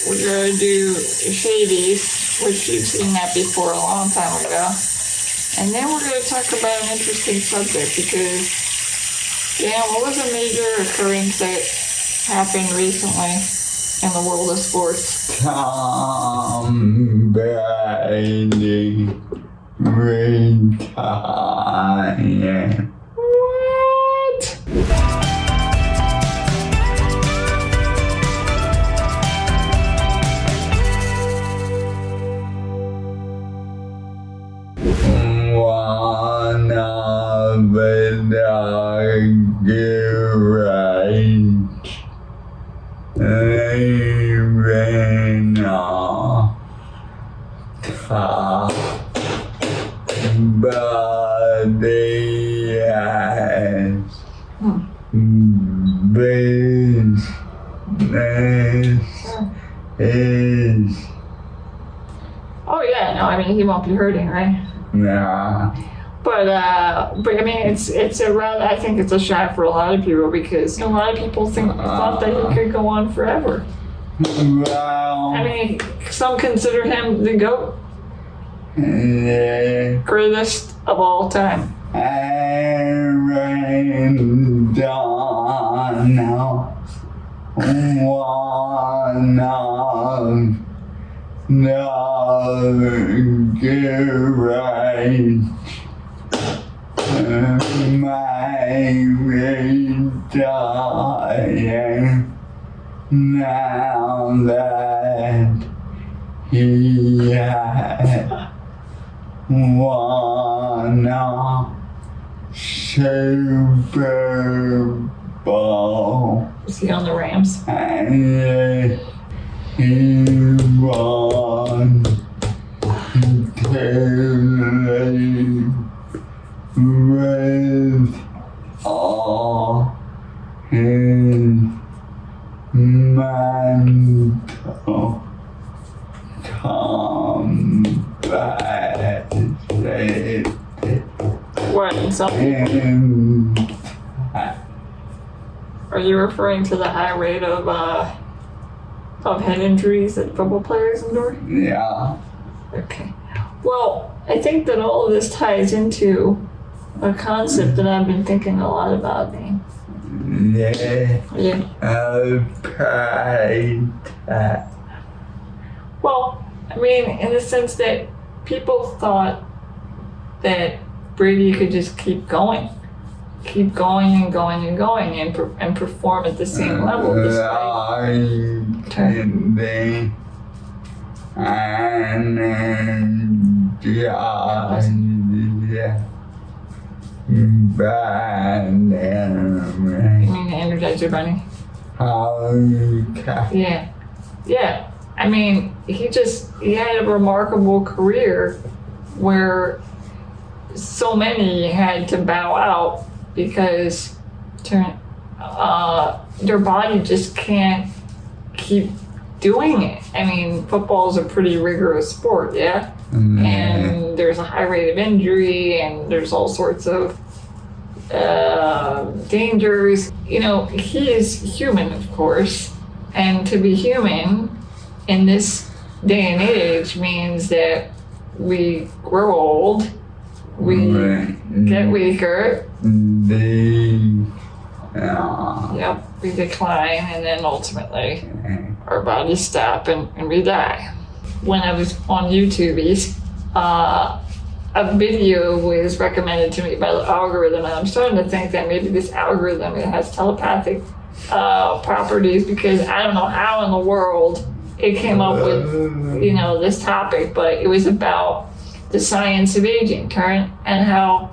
we're going to do Shadies, which you've seen that before a long time ago. And then we're going to talk about an interesting subject because, what was a major occurrence that happened recently in the world of sports? Tom Brady retired. What? One of the greats leaving off top, but he has business is Oh yeah, no, I mean he won't be hurting, right? now. But I mean it's a rather, I think it's a shock for a lot of people because a lot of people thought that he could go on forever. Well, I mean, some consider him the GOAT, the greatest of all time. Aaron Donald, one of the greats, may retire now that he had won a Super Bowl. Is he on the Rams? And he won with all his mental capacity. What? Are you referring to the high rate of head injuries that football players endure? Yeah. Okay. Well, I think that all of this ties into a concept that I've been thinking a lot about, Dane. Yeah. Well, I mean, in the sense that people thought that Brady could just keep going and going and going and perform at the same level despite You mean the Energizer Bunny? Okay. Yeah. I mean, he had a remarkable career where so many had to bow out because their body just can't keep doing it. I mean, football is a pretty rigorous sport, yeah? And there's a high rate of injury and there's all sorts of dangers. You know, he is human, of course, and to be human in this day and age means that we grow old, we get weaker, we decline, and then ultimately our bodies stop and we die. When I was on YouTube, a video was recommended to me by the algorithm, and I'm starting to think that maybe this algorithm has telepathic properties because I don't know how in the world it came up with, this topic, but it was about the science of aging, and how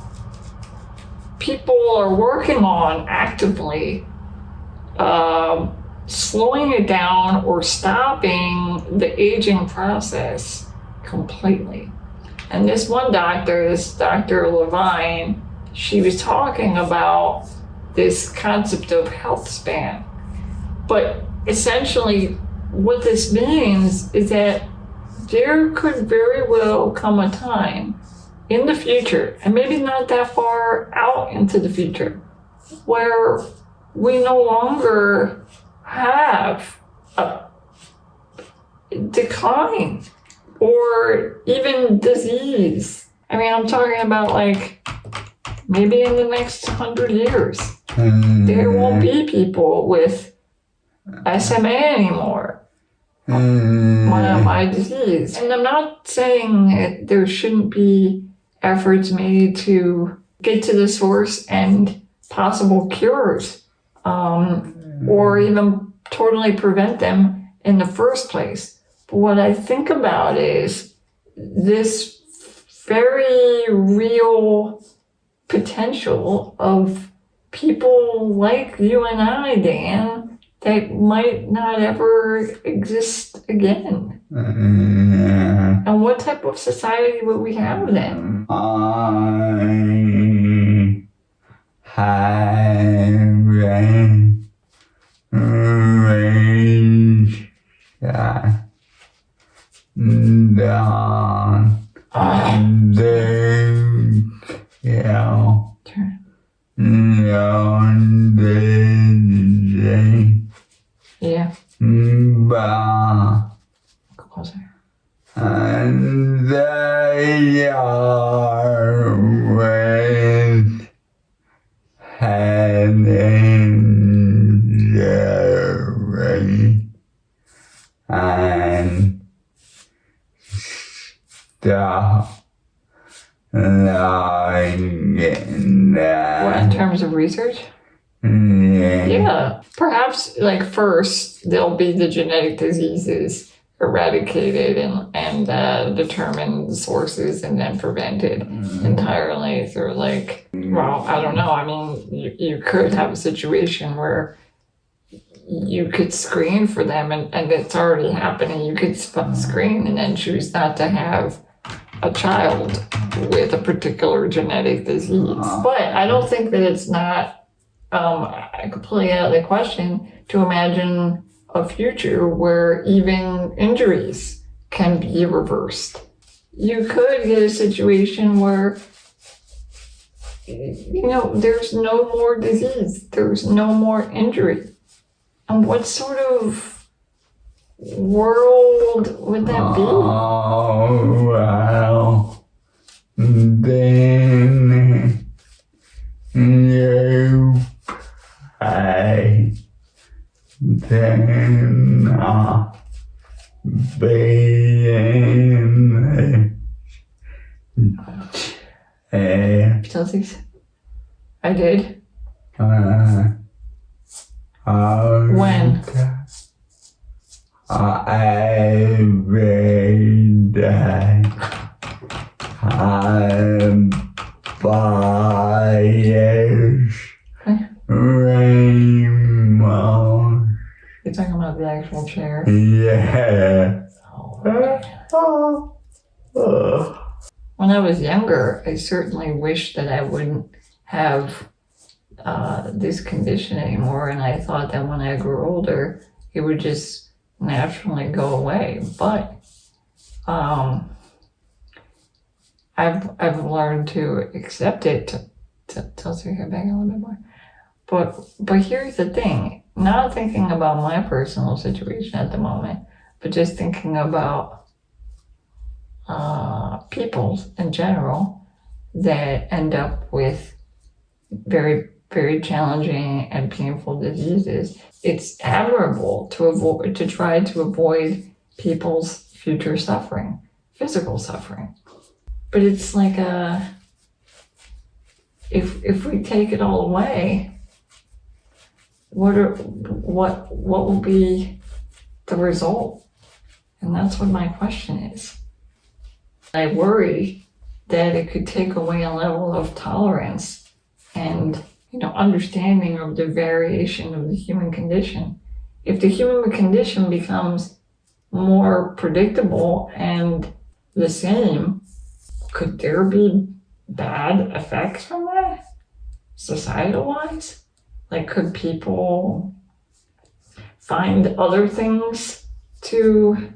people are working on actively slowing it down or stopping the aging process completely. And this one doctor, Dr. Levine, she was talking about this concept of health span. But essentially, what this means is that there could very well come a time in the future, and maybe not that far out into the future, where we no longer have decline or even disease. I mean, I'm talking about like maybe in the next 100 years, there won't be people with SMA anymore. My disease. And I'm not saying that there shouldn't be efforts made to get to the source and possible cures, or even totally prevent them in the first place. But what I think about is this very real potential of people like you and I, Dan, that might not ever exist again. And what type of society would we have then? I have raised down Yeah. Go closer. And they are with head injury and stuff like that. What, in terms of research? Yeah. Perhaps, like, first, there'll be the genetic diseases eradicated and determined the sources and then prevented entirely through, like, well, I don't know. I mean, you could have a situation where you could screen for them and it's already happening. You could screen and then choose not to have a child with a particular genetic disease. But I don't think that it's not completely out of the question to imagine a future where even injuries can be reversed. You could get a situation where, you know, there's no more disease, there's no more injury. And what sort of world would that be? Oh, well, then you pay them being Celtics? I did. When? Every day bias rainbows. You're talking about the actual chair? Yeah. When I was younger, I certainly wished that I wouldn't have this condition anymore, and I thought that when I grew older, it would just naturally go away. But I've learned to accept it. Tell us to get back a little bit more. But here's the thing: not thinking about my personal situation at the moment, but just thinking about people in general that end up with very, very challenging and painful diseases. It's admirable to try to avoid people's future suffering, physical suffering. But it's like if we take it all away, what will be the result? And that's what my question is. I worry that it could take away a level of tolerance and, you know, understanding of the variation of the human condition. If the human condition becomes more predictable and the same, could there be bad effects from that, societal-wise? Like, could people find other things to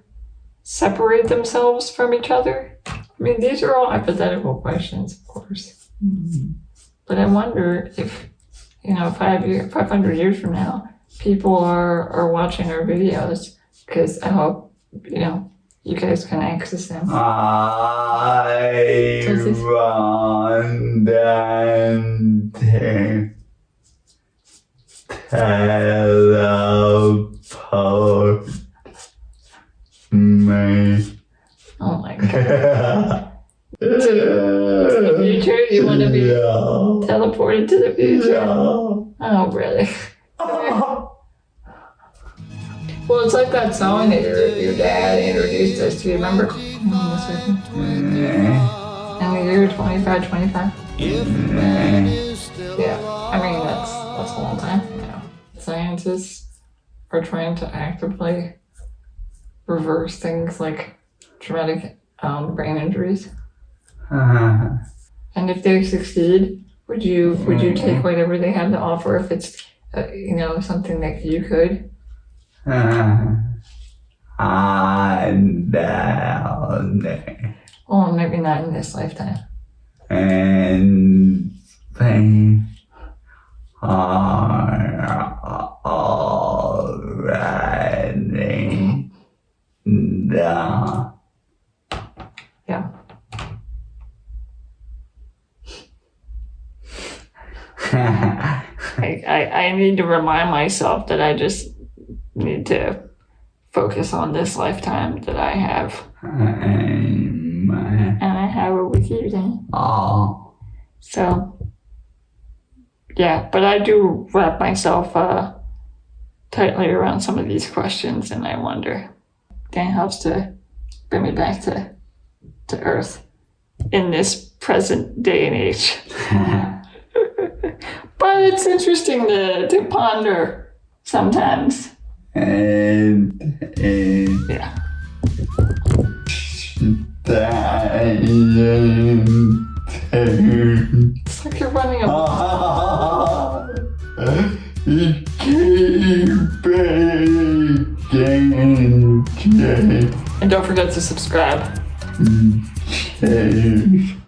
separate themselves from each other? I mean, these are all hypothetical questions, of course. But I wonder if, you know, 500 years from now, people are watching our videos, because I hope you know, you guys can access them. I want them to teleport me. Oh my god. To the future? You want to be No. teleported to the future? No. Oh, really? Well, it's like that song that your dad introduced us to. Remember? In the year 2525? Yeah. I mean, that's a long time. Yeah. Scientists are trying to actively reverse things like traumatic brain injuries. And if they succeed, would you take whatever they have to offer if it's something that you could? I don't know. Well, maybe not in this lifetime. And they are already done. Yeah. I need to remind myself that I just need to focus on this lifetime that I have. And I have it with you then. Oh. So, yeah, but I do wrap myself tightly around some of these questions, and I wonder. That helps to bring me back to Earth in this present day and age. But it's interesting to ponder sometimes. Yeah. It's like you're running a... And don't forget to subscribe.